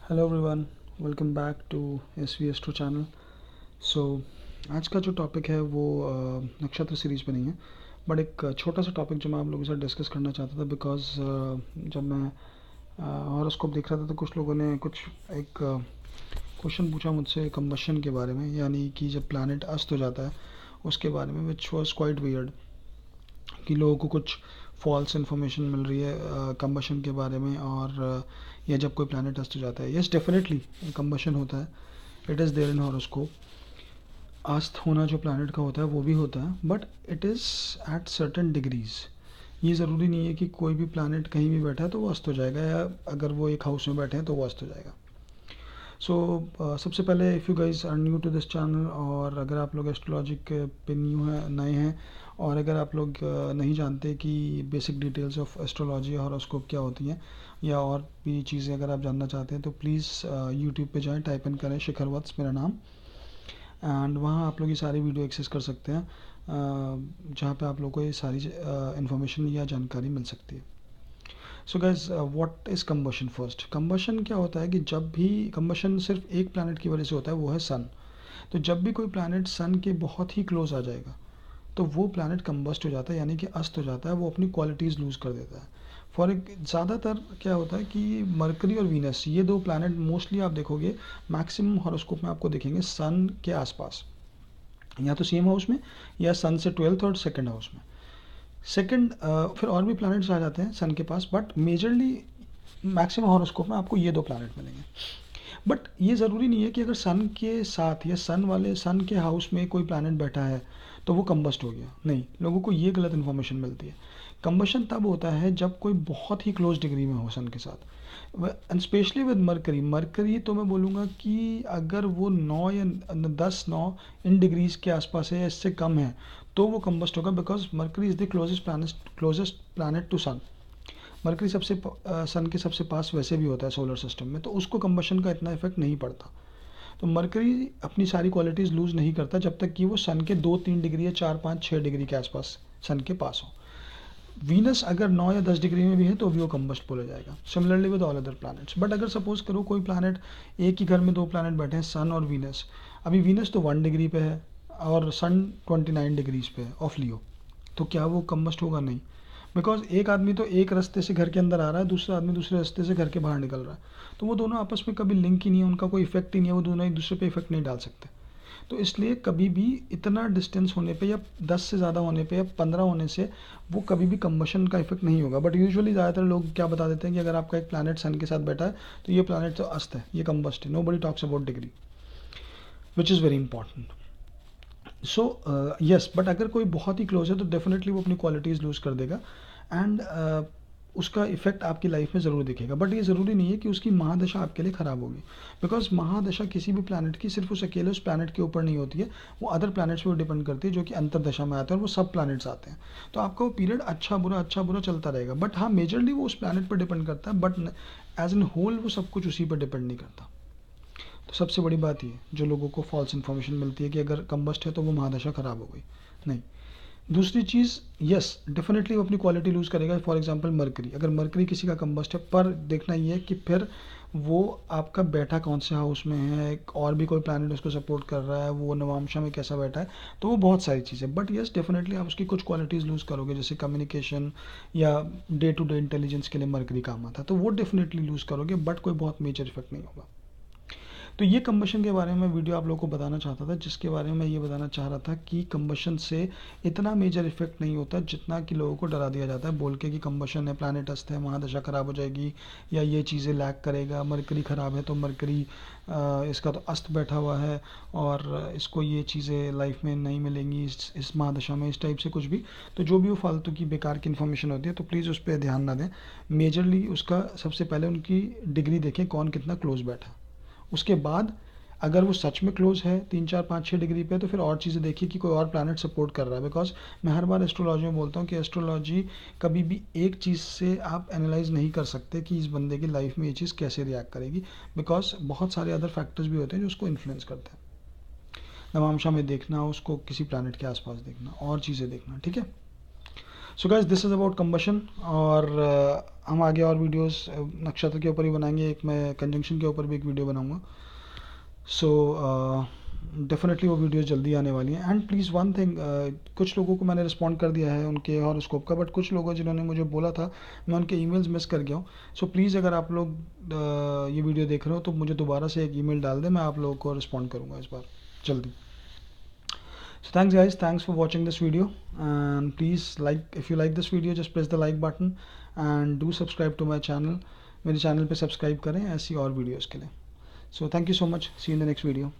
Hello everyone, welcome back to S V astro channel. So आज का जो topic है वो नक्षत्र सीरीज पे नहीं है, बट एक छोटा सा टॉपिक जो मैं आप लोगों के साथ डिस्कस करना चाहता था। बिकॉज जब मैं हॉरोस्कोप देख रहा था तो कुछ लोगों ने कुछ एक क्वेश्चन पूछा मुझसे कंबशन के बारे में, यानी कि जब प्लैनेट अस्त हो जाता है उसके बारे में, विच वॉज क्वाइट वियर्ड कि लोगों को कुछ फॉल्स इन्फॉर्मेशन मिल रही है कंबशन के बारे में। और या जब कोई प्लैनेट अस्त हो जाता है, यस डेफिनेटली कंबशन होता है, it is there in horoscope. अस्त होना जो प्लैनेट का होता है वो भी होता है, but it is at certain degrees. ये ज़रूरी नहीं है कि कोई भी प्लैनेट कहीं भी बैठा है तो वो अस्त हो जाएगा, या अगर वो एक हाउस में बैठे हैं तो वो अस्त हो जाएगा। सो सबसे पहले, if you guys are new to this channel, और अगर आप लोग एस्ट्रोलॉजी के पे न्यू हैं, नए हैं, और अगर आप लोग नहीं जानते कि बेसिक डिटेल्स ऑफ एस्ट्रोलॉजी और हॉरोस्कोप क्या होती हैं, या और भी चीज़ें अगर आप जानना चाहते हैं, तो प्लीज़ यूट्यूब पे जाएं, टाइप इन करें शिखर वत्स मेरा नाम, एंड वहाँ आप लोग ये सारी वीडियो एक्सेस कर सकते हैं, जहाँ पे आप लोग को ये सारी इन्फॉर्मेशन या जानकारी मिल सकती है। So guys, what is combustion? First, combustion क्या होता है कि जब भी कंबशन सिर्फ एक प्लैनेट की वजह से होता है, वो है सन। तो जब भी कोई प्लैनेट सन के बहुत ही क्लोज आ जाएगा तो वो प्लैनेट कंबस्ट हो जाता है, यानी कि अस्त हो जाता है, वो अपनी क्वालिटीज़ लूज़ कर देता है। फॉर एक ज़्यादातर क्या होता है कि मरकरी और वीनस, ये दो प्लैनेट मोस्टली आप देखोगे मैक्सिमम हॉरोस्कोप में आपको दिखेंगे सन के आसपास, या तो सेम हाउस में, या सन से 12th और सेकंड हाउस में। सेकंड, फिर और भी प्लैनेट्स आ जाते हैं सन के पास, बट मेजरली मैक्सिमम हॉरोस्कोप में आपको ये दो प्लैनेट मिलेंगे। बट ये ज़रूरी नहीं है कि अगर सन के साथ या सन के हाउस में कोई प्लैनेट बैठा है तो वो कंबस्ट हो गया। नहीं, लोगों को ये गलत इन्फॉर्मेशन मिलती है। कंबशन तब होता है जब कोई बहुत ही क्लोज डिग्री में हो सन के साथ, and specially with mercury. Mercury तो मैं बोलूँगा कि अगर वो 9 या 10-9 इन डिग्रीज के आसपास है या इससे कम है तो वो कंबस्ट होगा, because Mercury is the closest planet to sun. Mercury sun के सबसे पास वैसे भी होता है सोलर सिस्टम में, तो उसको कंबशन का इतना इफेक्ट नहीं पड़ता। तो मरकरी अपनी सारी क्वालिटीज़ लूज़ नहीं करता जब तक कि वो सन के 2-3 डिग्री या 4-5-6 डिग्री के आसपास सन के पास हो। वीनस अगर 9 या 10 डिग्री में भी है तो भी वो कंबस्ट बोला जाएगा, similarly with all other planets. But अगर सपोज करो कोई प्लैनेट, एक ही घर में दो प्लैनेट बैठे हैं, सन और वीनस। अभी वीनस तो 1 डिग्री पे है और सन 29 डिग्रीज पे है ऑफ लियो, तो क्या वो कंबस्ट होगा? नहीं। बिकॉज एक आदमी तो एक रास्ते से घर के अंदर आ रहा है, दूसरा आदमी दूसरे रास्ते से घर के बाहर निकल रहा है, तो वो दोनों आपस में कभी लिंक ही नहीं है, उनका कोई इफेक्ट ही नहीं है, वो दोनों एक दूसरे पे इफेक्ट नहीं डाल सकते। तो इसलिए कभी भी इतना डिस्टेंस होने पे, या 10 से ज़्यादा होने पे, या 15 होने से वो कभी भी कंबशन का इफेक्ट नहीं होगा। बट यूजुअली ज़्यादातर लोग क्या बता देते हैं कि अगर आपका एक प्लैनेट सन के साथ बैठा है तो ये प्लैनेट तो अस्त है, ये कंबस्ट है। Nobody talks about degree, which is very important. So yes, but अगर कोई बहुत ही क्लोज है तो डेफिनेटली वो अपनी क्वालिटीज़ लूज़ कर देगा, एंड उसका इफेक्ट आपकी लाइफ में ज़रूर दिखेगा। बट ये ज़रूरी नहीं है कि उसकी महादशा आपके लिए ख़राब होगी, बिकॉज महादशा किसी भी प्लैनेट की सिर्फ उस अकेले उस प्लैनेट के ऊपर नहीं होती है, वो अदर प्लैनेट्स पे डिपेंड करती है जो कि अंतरदशा में आते हैं, और वो सब प्लैनेट्स आते हैं। तो आपका वो पीरियड अच्छा बुरा चलता रहेगा, बट हाँ मेजरली वो उस प्लैनेट पर डिपेंड करता है, बट एज एन होल वो सब कुछ उसी पर डिपेंड नहीं करता। तो सबसे बड़ी बात ये जो लोगों को फॉल्स इन्फॉर्मेशन मिलती है कि अगर कंबस्ट है तो वो महादशा ख़राब हो गई, नहीं। दूसरी चीज़, यस डेफिनेटली वो अपनी क्वालिटी लूज़ करेगा। फॉर एग्जांपल मरकरी, अगर मरकरी किसी का कंबस्ट है, पर देखना ये है कि फिर वो आपका बैठा कौन से हाउस में है, और भी कोई प्लैनेट उसको सपोर्ट कर रहा है, वो नवांशा में कैसा बैठा है, तो वो बहुत सारी चीज़ें। बट यस डेफिनेटली आप उसकी कुछ क्वालिटीज़ लूज़ करोगे, जैसे कम्युनिकेशन या डे टू डे इंटेलिजेंस के लिए मरकरी काम आता है, तो वो डेफिनेटली लूज़ करोगे, बट कोई बहुत मेजर इफेक्ट नहीं होगा। तो ये कंबशन के बारे में वीडियो आप लोगों को बताना चाहता था, जिसके बारे में मैं ये बताना चाह रहा था कि कंबशन से इतना मेजर इफेक्ट नहीं होता जितना कि लोगों को डरा दिया जाता है बोल के कि कंबशन है, प्लैनेट अस्त है, महादशा ख़राब हो जाएगी, या ये चीज़ें लैक करेगा, मरकरी ख़राब है तो मरकरी इसका तो अस्त बैठा हुआ है और इसको ये चीज़ें लाइफ में नहीं मिलेंगी इस महादशा में, इस टाइप से कुछ भी। तो जो भी वो फालतू की बेकार की इन्फॉर्मेशन होती है तो प्लीज़ उस पर ध्यान ना दें। मेजरली उसका सबसे पहले उनकी डिग्री देखें, कौन कितना क्लोज बैठा। उसके बाद अगर वो सच में क्लोज है 3-4-5-6 डिग्री पे, तो फिर और चीज़ें देखिए कि कोई और प्लैनेट सपोर्ट कर रहा है। बिकॉज मैं हर बार एस्ट्रोलॉजी में बोलता हूँ कि एस्ट्रोलॉजी कभी भी एक चीज़ से आप एनालाइज नहीं कर सकते कि इस बंदे की लाइफ में ये चीज़ कैसे रिएक्ट करेगी, बिकॉज बहुत सारे अदर फैक्टर्स भी होते हैं जो उसको इन्फ्लुएंस करते हैं। नवांशा में देखना, उसको किसी प्लैनेट के आसपास देखना, और चीज़ें देखना, ठीक है। So guys this is about combustion, और हम आगे और वीडियोस नक्षत्र के ऊपर ही बनाएंगे। एक मैं कंजंक्शन के ऊपर भी एक वीडियो बनाऊंगा। सो डेफिनेटली वो वीडियो जल्दी आने वाली हैं। एंड प्लीज़ वन थिंग, कुछ लोगों को मैंने रिस्पॉन्ड कर दिया है उनके हॉरोस्कोप का, बट कुछ लोगों जिन्होंने मुझे बोला था मैं उनके ईमेल्स मिस कर गया हूँ। सो प्लीज़ अगर आप लोग ये वीडियो देख रहे हो तो मुझे दोबारा से एक ईमेल डाल दें, मैं आप लोगों को रिस्पॉन्ड करूँगा इस बार जल्दी। So thanks guys, thanks for watching this video, and please like, if you like this video just press the like button and do subscribe to my channel. मेरे चैनल पे सब्सक्राइब करें ऐसी और वीडियोस के लिए। So thank you so much, see you in the next video.